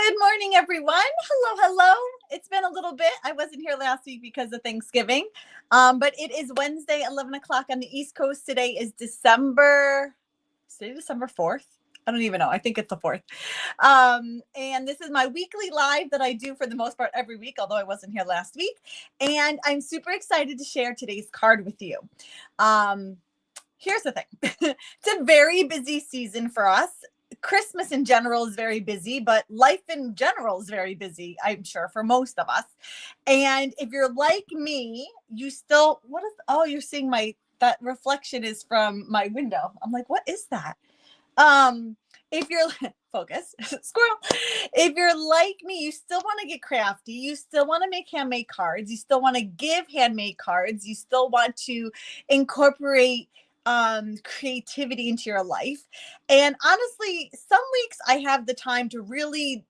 Good morning, everyone. Hello. It's been a little bit. I wasn't here last week because of Thanksgiving, but it is Wednesday, 11 o'clock on the East Coast. Today is December 4th. I don't even know. I think it's the 4th. And this is my weekly live that I do for the most part every week, although I wasn't here last week. And I'm super excited to share today's card with you. Here's the thing. It's a very busy season for us. Christmas in general is very busy, but life in general is very busy, I'm sure, for most of us. And if you're like me, you still, you're seeing that reflection is from my window. I'm like, what is that? If you're focus squirrel, if you're like me, you still want to get crafty. You still want to make handmade cards. You still want to give handmade cards. You still want to incorporate creativity into your life. And honestly, some weeks I have the time to really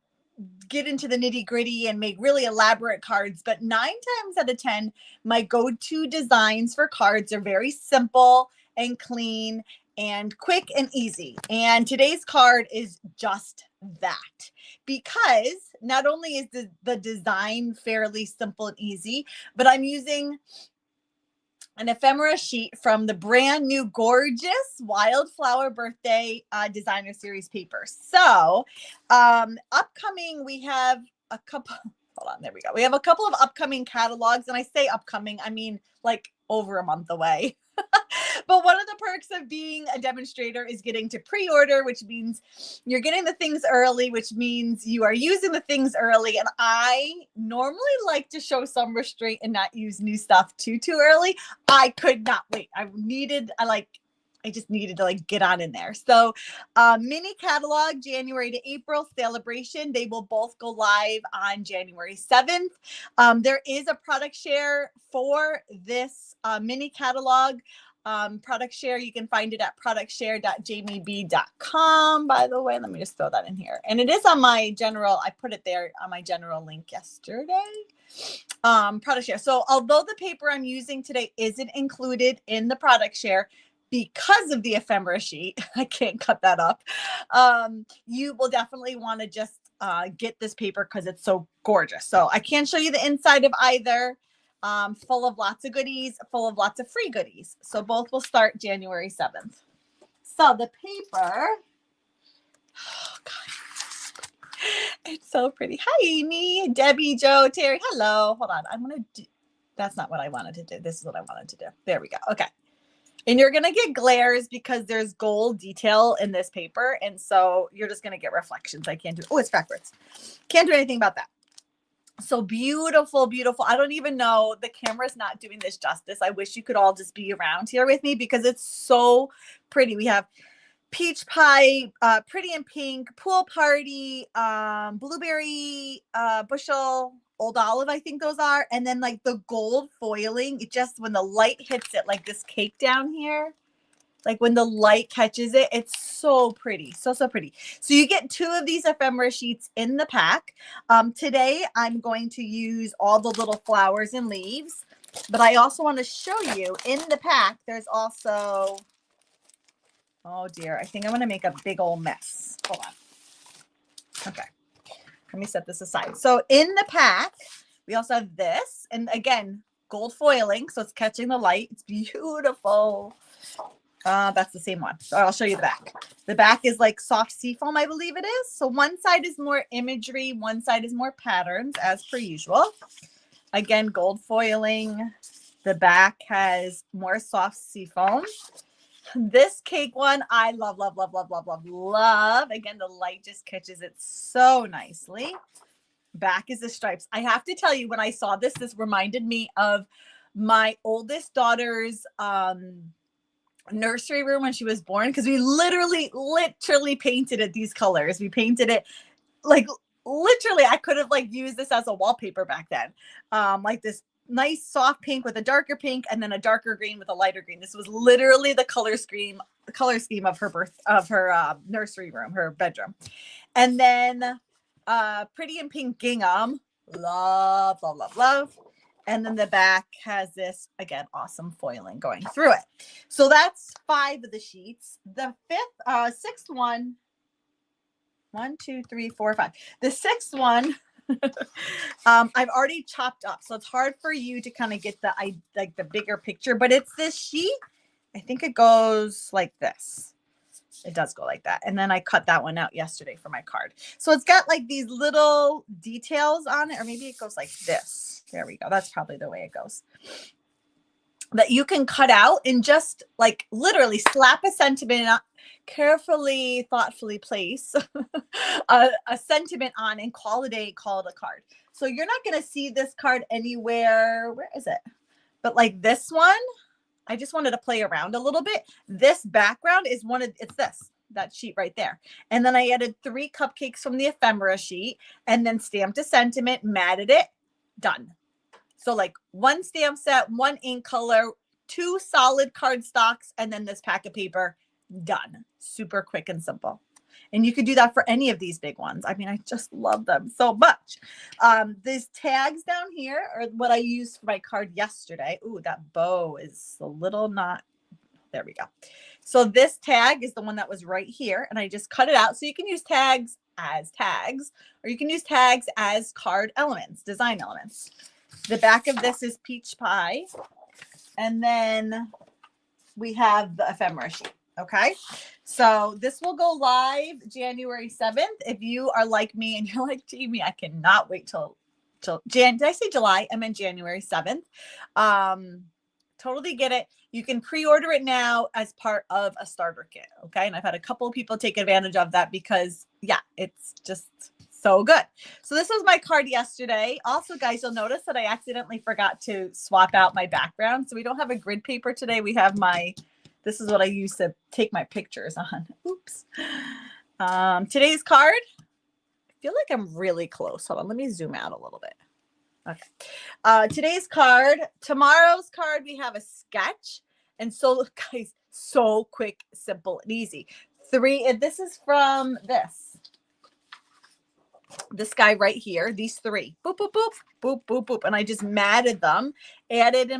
get into the nitty gritty and make really elaborate cards, but 9 times out of 10, my go-to designs for cards are very simple and clean and quick and easy. And today's card is just that, because not only is the design fairly simple and easy, but I'm using an ephemera sheet from the brand new gorgeous Wildflower birthday designer series paper. So upcoming, we have a couple, hold on, there we go. We have a couple of upcoming catalogs, and I say upcoming, I mean like over a month away. But one of the perks of being a demonstrator is getting to pre-order, which means you're getting the things early, which means you are using the things early. And I normally like to show some restraint and not use new stuff too early. I could not wait. I just needed to get on in there. So mini catalog, January to April celebration. They will both go live on January 7th. There is a product share for this mini catalog. Product share, you can find it at productshare.jamieb.com. By the way, let me just throw that in here. And it is on my general, I put it there on my general link yesterday. Product share. So although the paper I'm using today isn't included in the product share, because of the ephemera sheet, I can't cut that up. You will definitely want to just get this paper because it's so gorgeous. So I can't show you the inside of either. Full of lots of goodies, full of lots of free goodies. So both will start January 7th. So the paper, oh God, it's so pretty. Hi, Amy, Debbie, Joe, Terry. Hello. Hold on. I'm going to do, that's not what I wanted to do. This is what I wanted to do. There we go. Okay. And you're going to get glares because there's gold detail in this paper. And so you're just going to get reflections. I can't do, oh, it's backwards. Can't do anything about that. So beautiful, beautiful. I don't even know. The camera's not doing this justice. I wish you could all just be around here with me because it's so pretty. We have peach pie, pretty in pink, pool party, blueberry, bushel, old olive, I think those are. And then the gold foiling, it just, when the light hits it, like this cake down here, like when the light catches it, it's so pretty. So pretty. So you get 2 of these ephemera sheets in the pack. Today, I'm going to use all the little flowers and leaves, but I also want to show you in the pack, there's also, oh dear, I think I'm going to make a big old mess. Hold on. Okay. Let me set this aside. So in the pack, we also have this, and again, gold foiling. So it's catching the light. It's beautiful. That's the same one. So I'll show you the back. The back is like soft seafoam, I believe it is. So one side is more imagery, one side is more patterns, as per usual. Again, gold foiling. The back has more soft seafoam. This cake one, I love. Again, the light just catches it so nicely. Back is the stripes. I have to tell you, when I saw this, this reminded me of my oldest daughter's nursery room when she was born, because we literally painted it these colors. We painted it literally, I could have used this as a wallpaper back then. Like this nice soft pink with a darker pink and then a darker green with a lighter green. This was literally the color scheme of her nursery room, her bedroom. And then pretty in pink gingham. Love. And then the back has this, again, awesome foiling going through it. So that's 5 of the sheets. The 6th one 1, 2, 3, 4, 5. The sixth one, I've already chopped up, so it's hard for you to kind of get the like the bigger picture. But it's this sheet. I think it goes like this. It does go like that. And then I cut that one out yesterday for my card. So it's got like these little details on it, or maybe it goes like this. There we go. That's probably the way it goes. That you can cut out and just like literally slap a sentiment on, carefully, thoughtfully place a sentiment on and call it a card. So you're not going to see this card anywhere. Where is it? But like this one, I just wanted to play around a little bit. This background is it's that sheet right there. And then I added 3 cupcakes from the ephemera sheet and then stamped a sentiment, matted it, done. So like 1 stamp set, 1 ink color, 2 solid card stocks, and then this pack of paper, done. Super quick and simple. And you could do that for any of these big ones. I mean, I just love them so much. These tags down here are what I used for my card yesterday. Ooh, that bow is a little not, there we go. So this tag is the one that was right here, and I just cut it out. So you can use tags as tags, or you can use tags as card elements, design elements. The back of this is peach pie. And then we have the ephemera sheet. Okay. So this will go live January 7th. If you are like me and you're like, Jamie, I cannot wait till did I say July? I meant January 7th. Totally get it. You can pre-order it now as part of a starter kit. Okay. And I've had a couple of people take advantage of that because yeah, it's just so good. So this was my card yesterday. Also, guys, you'll notice that I accidentally forgot to swap out my background. So we don't have a grid paper today. We have this is what I use to take my pictures on. Oops. Today's card, I feel like I'm really close. Hold on, let me zoom out a little bit. Okay. Today's card, tomorrow's card, we have a sketch. And so, guys, so quick, simple, and easy. 3, and this is from this guy right here, these 3, boop, boop, boop, boop, boop, boop. And I just matted them, added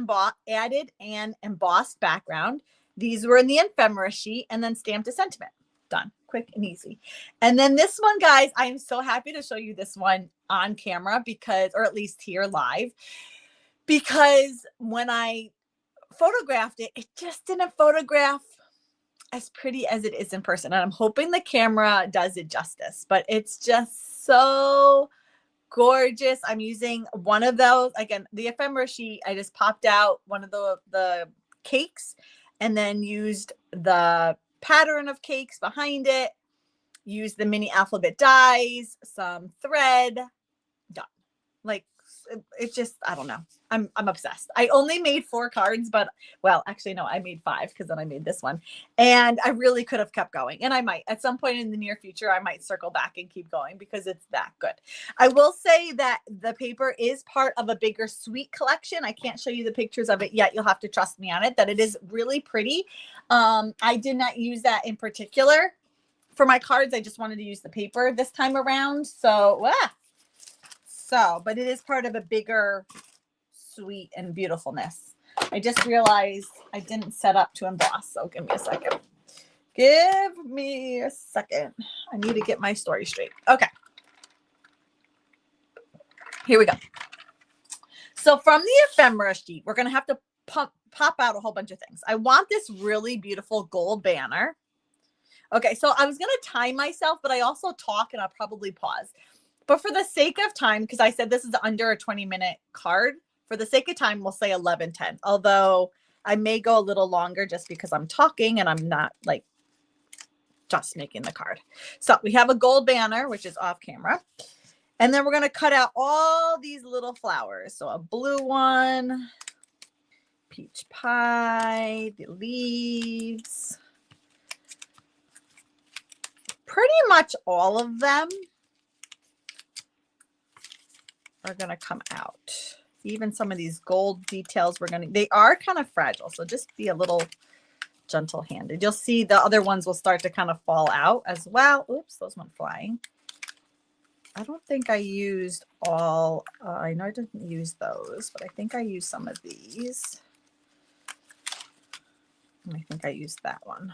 an embossed background. These were in the ephemera sheet and then stamped a sentiment. Done. Quick and easy. And then this one, guys, I am so happy to show you this one on camera or at least here live, because when I photographed it, it just didn't photograph as pretty as it is in person. And I'm hoping the camera does it justice, but it's just so gorgeous. I'm using one of those, again, the ephemera sheet. I just popped out one of the cakes and then used the pattern of cakes behind it, used the mini alphabet dies, some thread, done. Like, it's just, I don't know. I'm obsessed. I only made 4 cards, but well, actually, no, I made 5 because then I made this one. And I really could have kept going. And I might, at some point in the near future, I might circle back and keep going because it's that good. I will say that the paper is part of a bigger sweet collection. I can't show you the pictures of it yet. You'll have to trust me on it, that it is really pretty. I did not use that in particular for my cards. I just wanted to use the paper this time around. But it is part of a bigger sweet and beautifulness. I just realized I didn't set up to emboss. So give me a second. Give me a second. I need to get my story straight. Okay. Here we go. So from the ephemera sheet, we're going to have to pop out a whole bunch of things. I want this really beautiful gold banner. Okay. So I was going to time myself, but I also talk and I'll probably pause. But for the sake of time, because I said this is under a 20-minute card, for the sake of time, we'll say 11:10. Although I may go a little longer just because I'm talking and I'm not like just making the card. So we have a gold banner, which is off camera. And then we're going to cut out all these little flowers. So a blue one, peach pie, the leaves, pretty much all of them are going to come out. Even some of these gold details they are kind of fragile. So just be a little gentle handed. You'll see the other ones will start to kind of fall out as well. Oops, those went flying. I don't think I used all, I know I didn't use those, but I think I used some of these. And I think I used that one.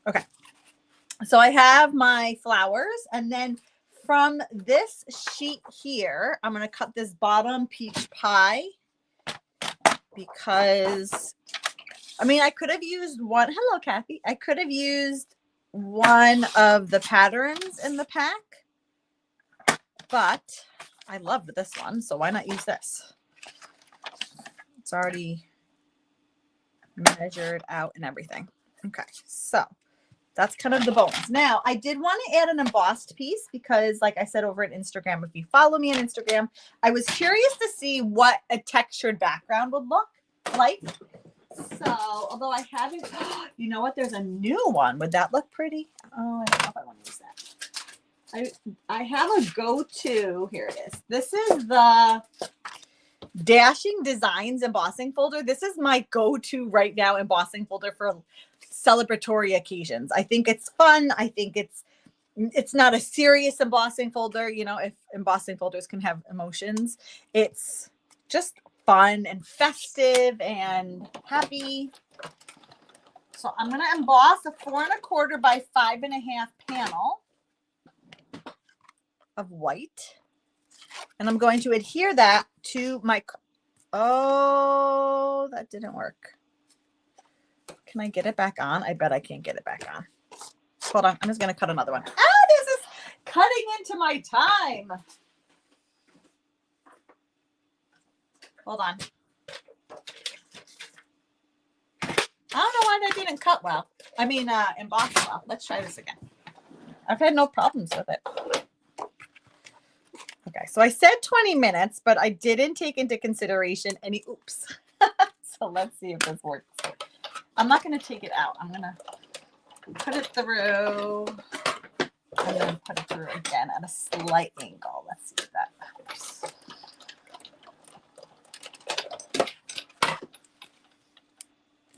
Okay. So I have my flowers, and then from this sheet here, I'm going to cut this bottom peach pie because, I mean, I could have used one. Hello, Kathy. I could have used one of the patterns in the pack, but I love this one, so why not use this? It's already measured out and everything. Okay, so that's kind of the bones. Now, I did want to add an embossed piece because, like I said over at Instagram, if you follow me on Instagram, I was curious to see what a textured background would look like. So, although I haven't, you know what? There's a new one. Would that look pretty? Oh, I don't know if I want to use that. I have a go-to. Here it is. This is the Dashing Designs embossing folder. This is my go-to right now embossing folder for celebratory occasions. I think it's fun. I think it's not a serious embossing folder. You know, if embossing folders can have emotions, it's just fun and festive and happy. So I'm going to emboss a 4 1/4 by 5 1/2 panel of white. And I'm going to adhere that to my, oh, that didn't work. Can I get it back on? I bet I can't get it back on. Hold on. I'm just going to cut another one. Ah, this is cutting into my time. Hold on. I don't know why that didn't cut well. I mean, emboss well. Let's try this again. I've had no problems with it. Okay, so I said 20 minutes, but I didn't take into consideration any oops. So let's see if this works. I'm not going to take it out. I'm going to put it through and then put it through again at a slight angle. Let's see if that helps.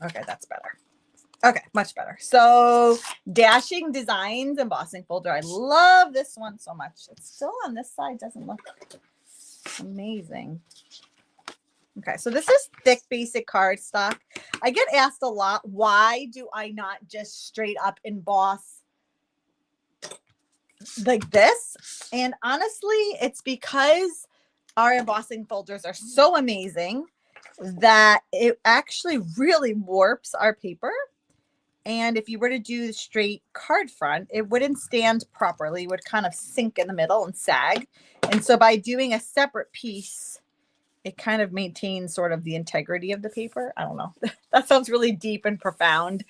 Okay, that's better. Okay, much better. So Dashing Designs embossing folder. I love this one so much. It's still on this side. Doesn't look amazing. Okay, so this is thick basic cardstock. I get asked a lot, why do I not just straight up emboss like this? And honestly, it's because our embossing folders are so amazing that it actually really warps our paper. And if you were to do straight card front, it wouldn't stand properly. It would kind of sink in the middle and sag. And so by doing a separate piece, it kind of maintains sort of the integrity of the paper. I don't know. That sounds really deep and profound.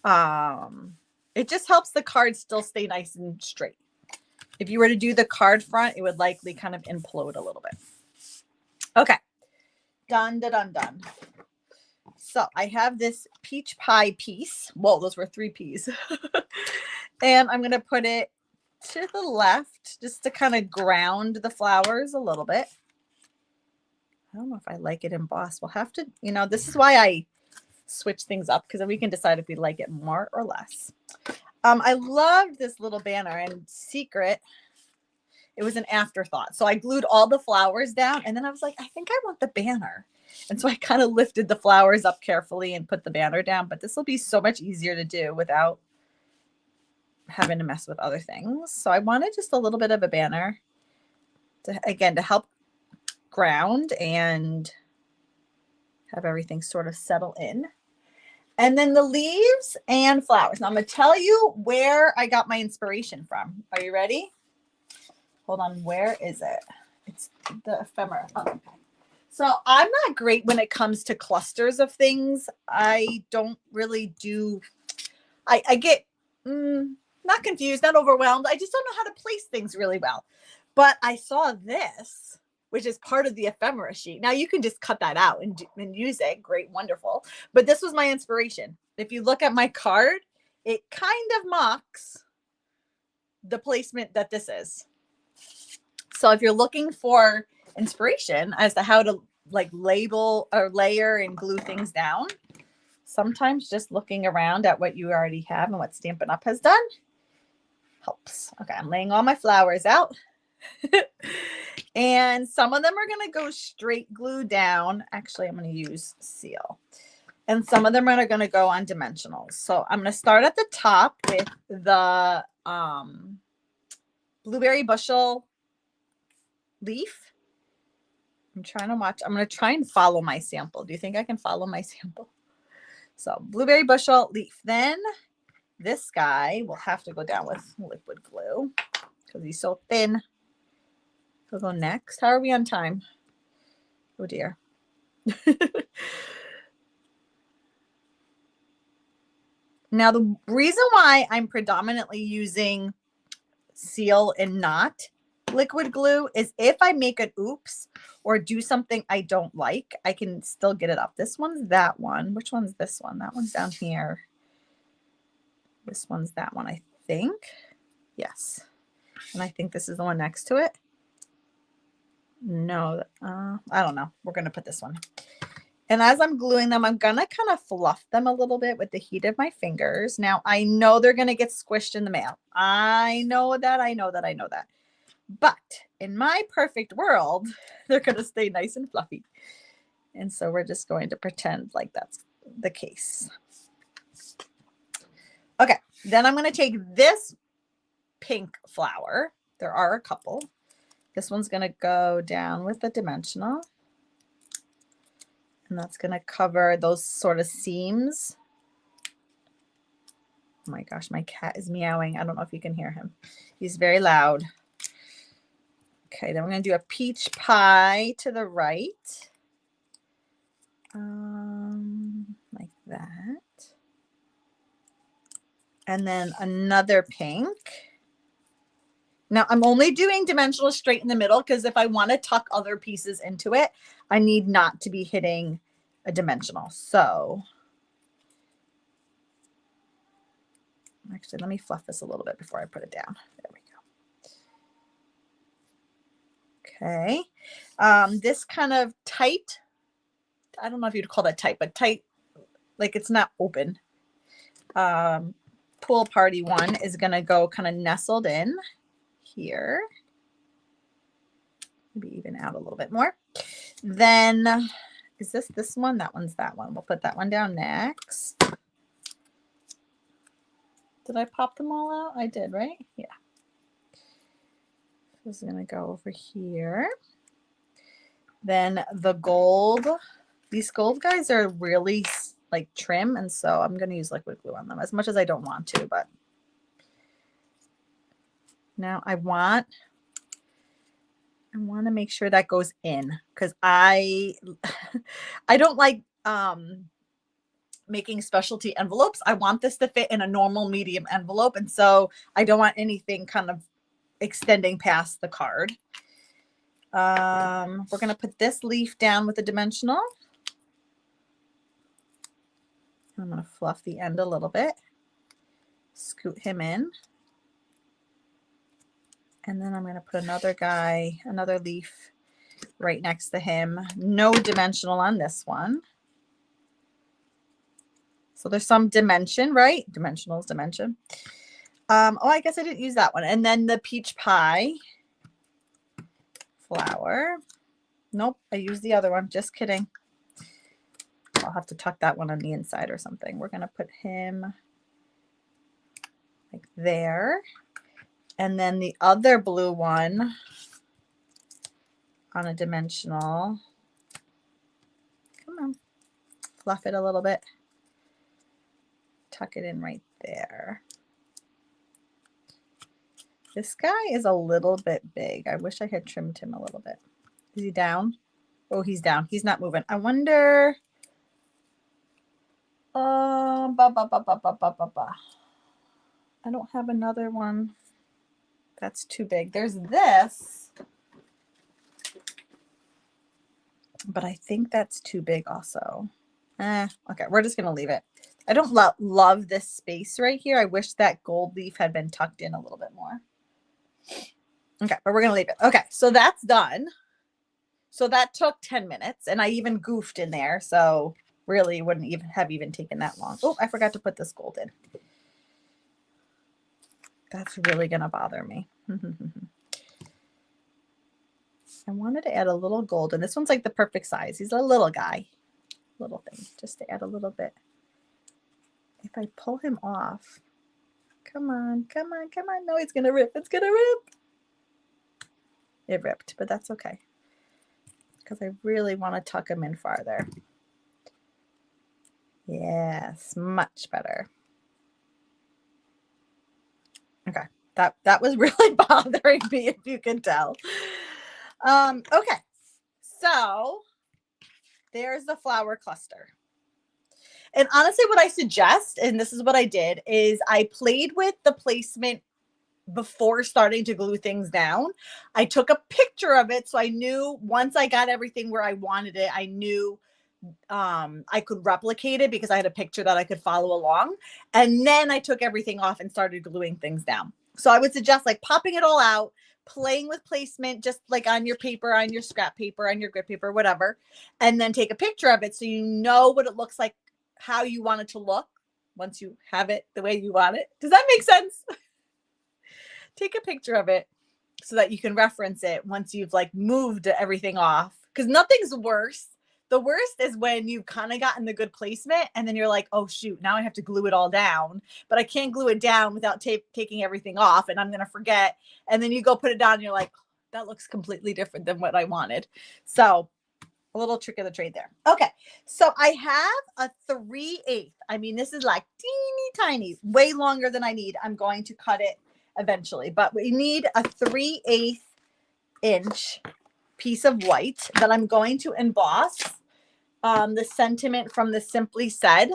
It just helps the card still stay nice and straight. If you were to do the card front, it would likely kind of implode a little bit. Okay. Done, done, done. So I have this peach pie piece. Whoa, those were 3 P's. And I'm going to put it to the left just to kind of ground the flowers a little bit. I don't know if I like it embossed. We'll have to, you know, this is why I switch things up, because then we can decide if we like it more or less. I loved this little banner, and secret, it was an afterthought. So I glued all the flowers down, and then I was like, I think I want the banner. And so I kind of lifted the flowers up carefully and put the banner down, but this will be so much easier to do without having to mess with other things. So I wanted just a little bit of a banner to, again, to help ground and have everything sort of settle in. And then the leaves and flowers. Now I'm going to tell you where I got my inspiration from. Are you ready? Hold on. Where is it? It's the ephemera. Oh, okay. So I'm not great when it comes to clusters of things. I don't really do, I get not confused, not overwhelmed. I just don't know how to place things really well. But I saw this, which is part of the ephemera sheet. Now you can just cut that out and use it. Great, wonderful. But this was my inspiration. If you look at my card, it kind of mocks the placement that this is. So if you're looking for inspiration as to how to like label or layer and glue things down, sometimes just looking around at what you already have and what Stampin' Up! Has done helps. Okay, I'm laying all my flowers out. And some of them are going to go straight glue down. Actually, I'm going to use seal. And some of them are going to go on dimensionals. So I'm going to start at the top with the blueberry bushel leaf. I'm trying to watch. I'm going to try and follow my sample. Do you think I can follow my sample? So blueberry bushel leaf. Then this guy will have to go down with liquid glue because he's so thin. He'll go next. How are we on time? Oh dear. Now, the reason why I'm predominantly using seal and not liquid glue is if I make an oops or do something I don't like, I can still get it up. This one's that one. Which one's this one? That one's down here. This one's that one, I think. Yes. And I think this is the one next to it. No, I don't know. We're going to put this one. And as I'm gluing them, I'm going to kind of fluff them a little bit with the heat of my fingers. Now, I know they're going to get squished in the mail. I know that. But in my perfect world, they're going to stay nice and fluffy. And so we're just going to pretend like that's the case. Okay, then I'm going to take this pink flower. There are a couple. This one's going to go down with the dimensional. And that's going to cover those sort of seams. Oh my gosh, my cat is meowing. I don't know if you can hear him. He's very loud. Okay, then we're going to do a peach pie to the right. Like that. And then another pink. Now, I'm only doing dimensional straight in the middle because if I want to tuck other pieces into it, I need not to be hitting a dimensional. So, actually, let me fluff this a little bit before I put it down. There we go. Okay. This kind of tight, I don't know if you'd call that tight, but tight, like it's not open. Pool party one is going to go kind of nestled in here. Maybe even out a little bit more. Then is this one? That one's that one. We'll put that one down next. Did I pop them all out? I did, right? Yeah. This is going to go over here. Then the gold. These gold guys are really like trim, and so I'm going to use liquid glue on them as much as I don't want to, but now I want to make sure that goes in because I don't like making specialty envelopes. I want this to fit in a normal medium envelope, and so I don't want anything kind of extending past the card. We're going to put this leaf down with the dimensional. I'm going to fluff the end a little bit, scoot him in. And then I'm going to put another leaf right next to him. No dimensional on this one. So there's some dimension, right? Dimensional is dimension. Oh, I guess I didn't use that one. And then the peach pie flower. Nope, I used the other one. Just kidding. I'll have to tuck that one on the inside or something. We're going to put him like there. And then the other blue one on a dimensional. Come on. Fluff it a little bit. Tuck it in right there. This guy is a little bit big. I wish I had trimmed him a little bit. Is he down? Oh, he's down. He's not moving. I wonder. I don't have another one. That's too big. There's this. But I think that's too big also. Okay, we're just going to leave it. I don't love this space right here. I wish that gold leaf had been tucked in a little bit more. Okay, but we're going to leave it. Okay, so that's done. So that took 10 minutes, and I even goofed in there. So really wouldn't even have taken that long. Oh, I forgot to put this gold in. That's really going to bother me. I wanted to add a little gold, and this one's like the perfect size. He's a little guy. little thing just to add a little bit. If I pull him off, come on, come on, come on. No, it's going to rip. It's going to rip. It ripped, but that's okay. Because I really want to tuck him in farther. Yes, much better. Okay, that was really bothering me, if you can tell. Okay, so there's the flower cluster. And honestly, what I suggest, and this is what I did, is I played with the placement before starting to glue things down. I took a picture of it, so I knew once I got everything where I wanted it, I knew I could replicate it because I had a picture that I could follow along. And then I took everything off and started gluing things down. So I would suggest like popping it all out, playing with placement, just like on your paper, on your scrap paper, on your grit paper, whatever, and then take a picture of it so you know what it looks like, how you want it to look once you have it the way you want it. Does that make sense? Take a picture of it so that you can reference it once you've like moved everything off, because nothing's worse. The worst is when you've kind of gotten the good placement and then you're like, oh shoot, now I have to glue it all down, but I can't glue it down without taking everything off, and I'm going to forget. And then you go put it down and you're like, that looks completely different than what I wanted. So a little trick of the trade there. Okay. So I have a 3/8. I mean, this is like teeny tiny, way longer than I need. I'm going to cut it eventually, but we need a 3/8 inch piece of white that I'm going to emboss the sentiment from the Simply Said.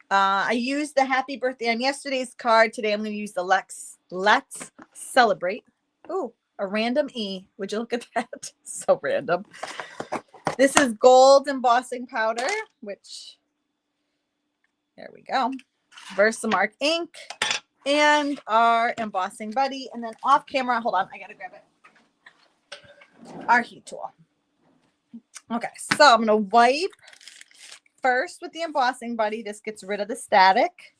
I used the happy birthday on yesterday's card. Today I'm going to use the Let's Celebrate. Ooh, a random E. Would you look at that? So random. This is gold embossing powder, which, there we go. Versamark ink and our embossing buddy. And then off camera, hold on, I got to grab it. Our heat tool. Okay, so I'm going to wipe first with the embossing buddy. This gets rid of the static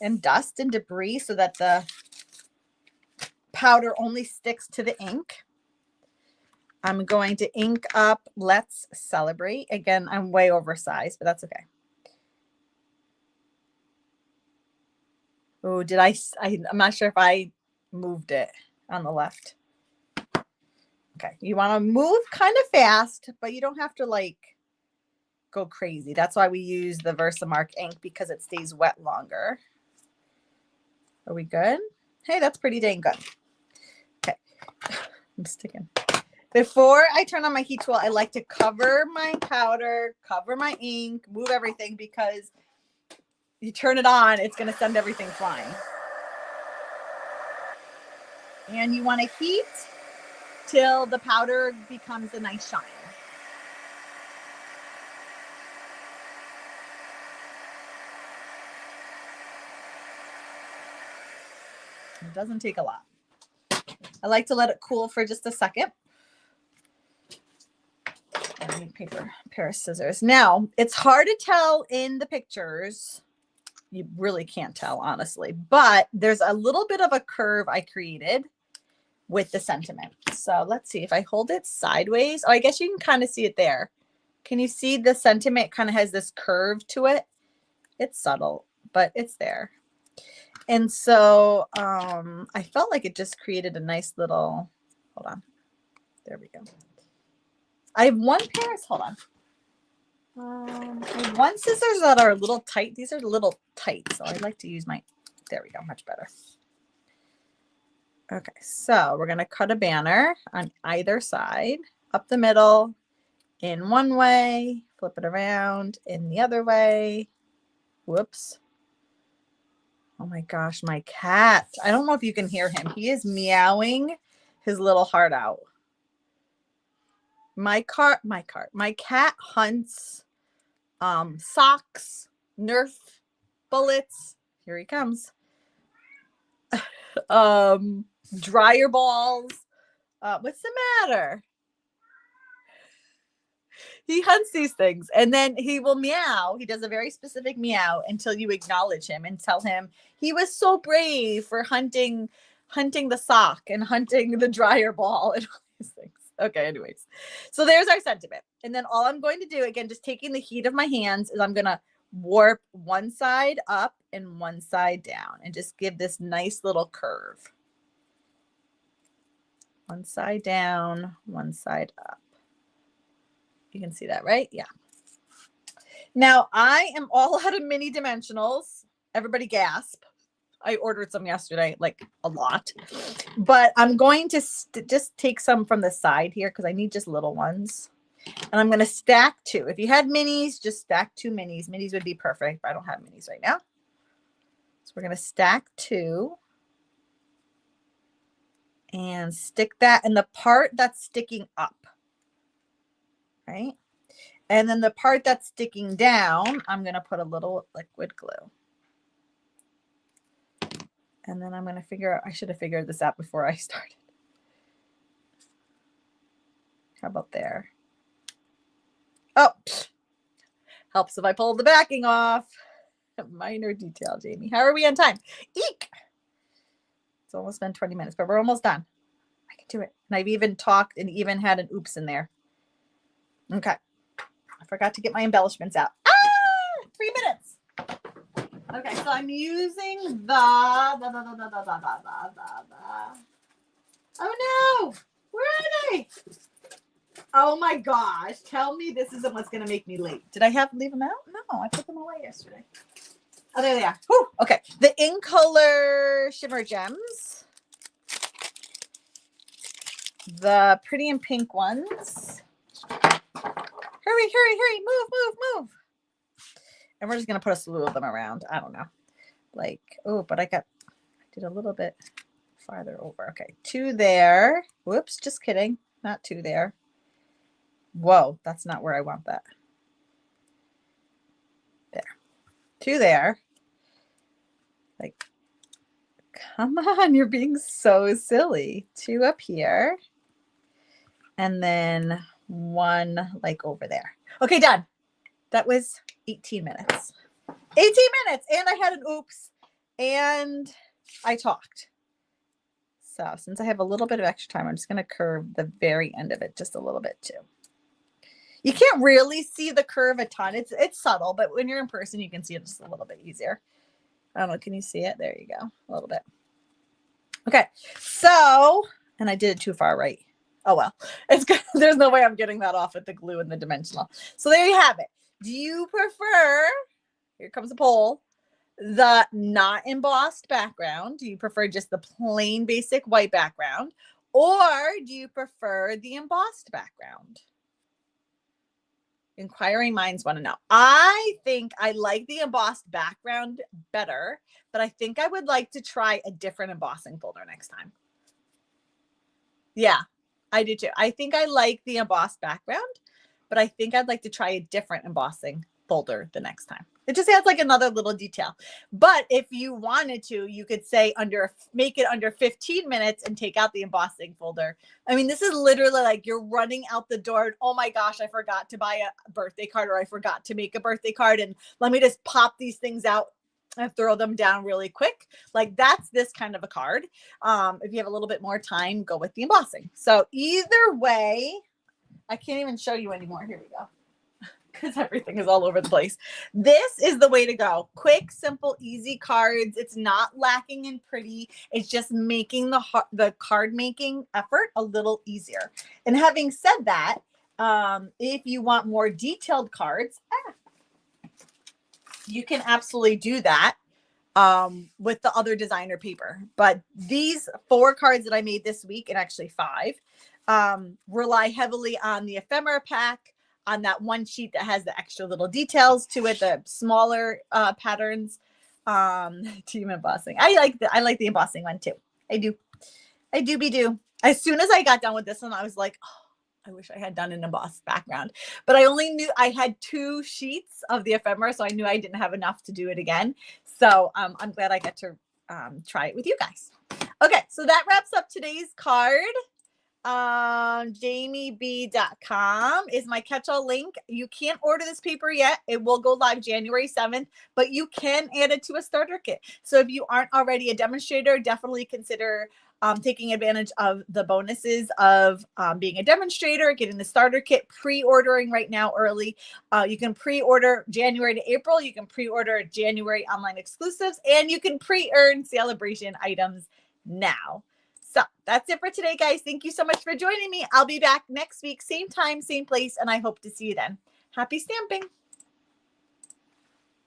and dust and debris so that the powder only sticks to the ink. I'm going to ink up Let's Celebrate. Again, I'm way oversized, but that's okay. Oh, I'm not sure if I moved it on the left. Okay, you want to move kind of fast, but you don't have to like go crazy. That's why we use the Versamark ink, because it stays wet longer. Are we good? Hey, that's pretty dang good. Okay, I'm sticking. Before I turn on my heat tool, I like to cover my powder, cover my ink, move everything, because you turn it on, it's going to send everything flying. And you want to heat till the powder becomes a nice shine. It doesn't take a lot. I like to let it cool for just a second. I need pair of scissors. Now, it's hard to tell in the pictures. You really can't tell, honestly, but there's a little bit of a curve I created with the sentiment. So let's see if I hold it sideways. Oh, I guess you can kind of see it there. Can you see the sentiment kind of has this curve to it? It's subtle, but it's there. And so I felt like it just created a nice little, hold on. There we go. I have one pair, hold on. I have one scissors that are a little tight. These are a little tight, so I like to use my, there we go, much better. Okay, so we're going to cut a banner on either side, up the middle, in one way, flip it around, in the other way. Whoops. Oh my gosh, my cat. I don't know if you can hear him. He is meowing his little heart out. My cat hunts socks, Nerf bullets. Here he comes. Dryer balls. What's the matter? He hunts these things, and then he will meow. He does a very specific meow until you acknowledge him and tell him he was so brave for hunting the sock and hunting the dryer ball and all these things. Okay, anyways. So there's our sentiment. And then all I'm going to do, again, just taking the heat of my hands, is I'm going to warp one side up and one side down and just give this nice little curve. One side down, one side up. You can see that, right? Yeah. Now I am all out of mini dimensionals. Everybody gasp. I ordered some yesterday, like a lot, but I'm going to just take some from the side here because I need just little ones. And I'm going to stack 2. If you had minis, just stack 2 minis. Minis would be perfect, but I don't have minis right now. So we're going to stack 2 and stick that in the part that's sticking up, right? And then the part that's sticking down, I'm going to put a little liquid glue. And then I'm going to figure out, I should have figured this out before I started. How about there? Oh, helps if I pull the backing off. A minor detail, Jamie. How are we on time? Eek! It's almost been 20 minutes, but we're almost done. I can do it. And I've even talked and even had an oops in there. Okay. I forgot to get my embellishments out. 3 minutes. Okay, so I'm using oh no, where are they? Oh my gosh, tell me this isn't what's gonna make me late. Did I have to leave them out? No, I put them away yesterday. Oh, there they are. Whew. Okay, the In Color Shimmer Gems, the Pretty in Pink ones. Hurry, hurry, hurry, move. And we're just going to put a slew of them around. I don't know. Like, oh, but I did a little bit farther over. Okay, 2 there. Whoops, just kidding. Not 2 there. Whoa, that's not where I want that. There. 2 there. Like, come on, you're being so silly. 2 up here. And then 1 like over there. Okay, done. That was 18 minutes. 18 minutes. And I had an oops. And I talked. So since I have a little bit of extra time, I'm just going to curve the very end of it just a little bit too. You can't really see the curve a ton. It's subtle, but when you're in person, you can see it just a little bit easier. I don't know. Can you see it? There you go. A little bit. Okay. So, and I did it too far right. Oh, well, it's good. There's no way I'm getting that off with the glue and the dimensional. So there you have it. Do you prefer, here comes a poll, the not embossed background? Do you prefer just the plain basic white background? Or do you prefer the embossed background? Inquiring minds want to know. I think I like the embossed background better, but I think I would like to try a different embossing folder next time. Yeah, I do too. I think I like the embossed background, but I think I'd like to try a different embossing folder the next time. It just adds like another little detail. But if you wanted to, you could say make it under 15 minutes and take out the embossing folder. I mean, this is literally like you're running out the door and, oh my gosh, I forgot to buy a birthday card, or I forgot to make a birthday card, and let me just pop these things out and throw them down really quick. Like that's this kind of a card. If you have a little bit more time, go with the embossing. So either way, I can't even show you anymore. Here we go. Because everything is all over the place. This is the way to go. Quick, simple, easy cards. It's not lacking in pretty. It's just making the card making effort a little easier. And having said that, if you want more detailed cards, you can absolutely do that with the other designer paper. But these 4 cards that I made this week, and actually 5, rely heavily on the ephemera pack, on that one sheet that has the extra little details to it, the smaller patterns. Team embossing. I like the embossing one too. I do. As soon as I got done with this one, I was like, oh, I wish I had done an embossed background. But I only knew I had 2 sheets of the ephemera, so I knew I didn't have enough to do it again. So I'm glad I got to try it with you guys. Okay, so that wraps up today's card. jamieb.com is my catch-all link. You can't order this paper yet. It will go live January 7th, but you can add it to a starter kit. So if you aren't already a demonstrator, definitely consider taking advantage of the bonuses of being a demonstrator, getting the starter kit, pre-ordering right now early. You can pre-order January to April. You can pre-order January online exclusives, and you can pre-earn celebration items now. So that's it for today, guys. Thank you so much for joining me. I'll be back next week, same time, same place, and I hope to see you then. Happy stamping.